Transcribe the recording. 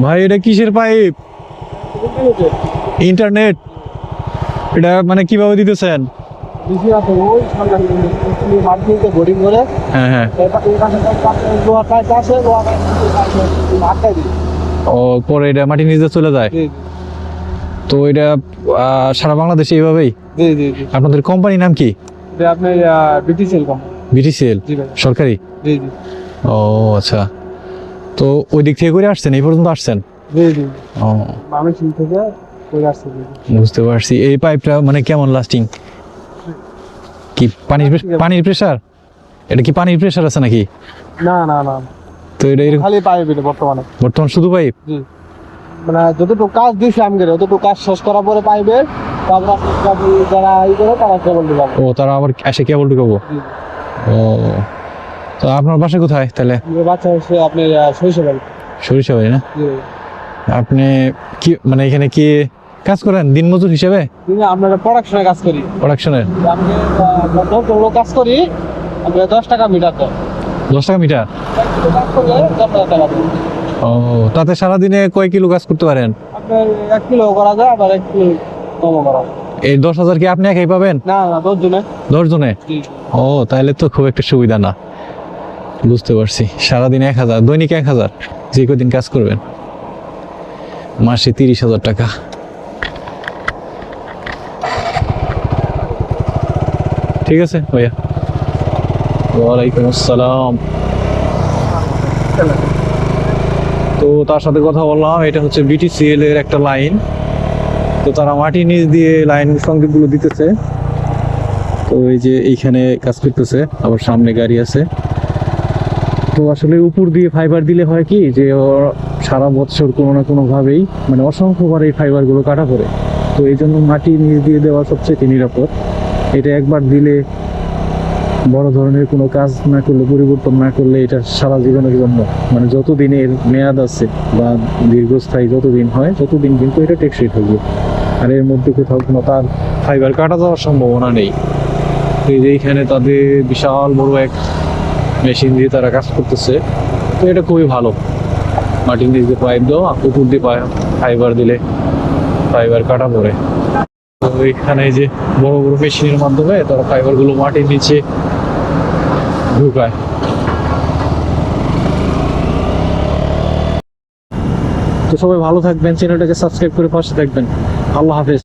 ভাই এটা কিসের পাইপ? ইন্টারনেট? এটা মানে কিভাবে দিতেছেন? হ্যাঁ হ্যাঁ। ও পরে এটা মাটির নিচে চলে যায়? তো এটা সারা বাংলাদেশে এইভাবেই? আপনাদের কোম্পানির নাম কি? আপনার বিটিসিএল কোম্পানি। বিটিসিএল সরকারি? জি জি। ও আচ্ছা, তো ওই দিক থেকে করে আসছেন, এই পর্যন্ত আসছেন? জি জি। ও আমি ঠিক থেকে করে আসছি। বুঝতে পারছি। এই পাইপটা মানে কেমন লাস্টিং? কি পানির প্রেসার? এটা কি পানির প্রেসার আছে নাকি? না না না, তো এটা খালি পাইপ এটা বর্তমানে। বর্তমান শুধু পাইপ? জি, মানে যতটুকু কাজ দিয়েছি আমি অতটুকু কাজ শেষ করার পরে পাইপের তারপর যারা ই করে তারা কেবল ঢুকাবো। ও তারা আবার এসে কেবল ঢুকাবো? ও তো আপনার বাসা কোথায় তাহলে? বাচ্চা হচ্ছে আপনি শৈশবাড়ি। সরিষাবাড়ি না? জি। আপনি কি মানে এখানে কি কাজ করেন দিনমজুর হিসেবে? আমরা প্রোডাকশনের কাজ করি। প্রোডাকশনের? আমি কাজ করি, আমরা 10 টাকা মিটার দেয়। 10 টাকা মিটার? কাজ করলে 10 টাকা দেয়। ও তাতে সারাদিনে কয় কিলো কাজ করতে পারেন? আপনার 1 কিলো করা যায়, আবার 1 কিলো কম করা। এই 10,000 কি আপনি একাই পাবেন? না না, 10 জনে। 10 জনে? ও তাহলে তো খুব একটা সুবিধা না। বুঝতে পারছি। সারাদিন 1,000, দৈনিক 1,000, যে কদিন কাজ করবেন মাসে 30,000 টাকা। ঠিক আছে ভাইয়া। ওয়ালাইকুম আসসালাম। তো তার সাথে কথা বললাম, এটা হচ্ছে বিটিসিএল এর একটা লাইন। তো তারা মাটির নিচ দিয়ে লাইন সংযোগগুলো দিতেছে। তো এই যে এইখানে কাজ করতেছে, আবার সামনে গাড়ি আছে। তো আসলে উপর দিয়ে ফাইবার দিলে হয় কি যে সারা বছর কোনো না কোনো ভাবেই মানে অসংখ্যবার এই ফাইবারগুলো কাটা পড়ে। তো এই জন্য মাটির নিচ দিয়ে দেওয়া সবচেয়ে নিরাপদ। এটা একবার দিলে বড় ধরনের কোনো কাজ না করলে, পরিবর্তন না করলে, এটা সারা জীবনের জন্য মানে যতদিনের মেয়াদ আছে বা দীর্ঘস্থায়ী যতদিন হয় ততদিন কিন্তু এটা টেকসই থাকবে। আর এর মধ্যে কোথাও কোনো তার ফাইবার কাটা যাওয়ার সম্ভাবনা নেই। এই যে এইখানে তাদের বিশাল বড় এক মেশিন দিয়ে তারা কাজ করতেছে। তো এটা খুবই ভালো। মাটির নিচ দিয়ে পাইপ দেওয়া, উপর দিয়ে ফাইবার দিলে ফাইবার কাটা পড়ে। তো এখানে যে বড় বড় মেশিনের মাধ্যমে তারা ফাইবার গুলো মাটির নিচে ঢুকায়। তো সবাই ভালো থাকবেন, চ্যানেলটাকে সাবস্ক্রাইব করে পাশে থাকবেন। আল্লাহ হাফেজ।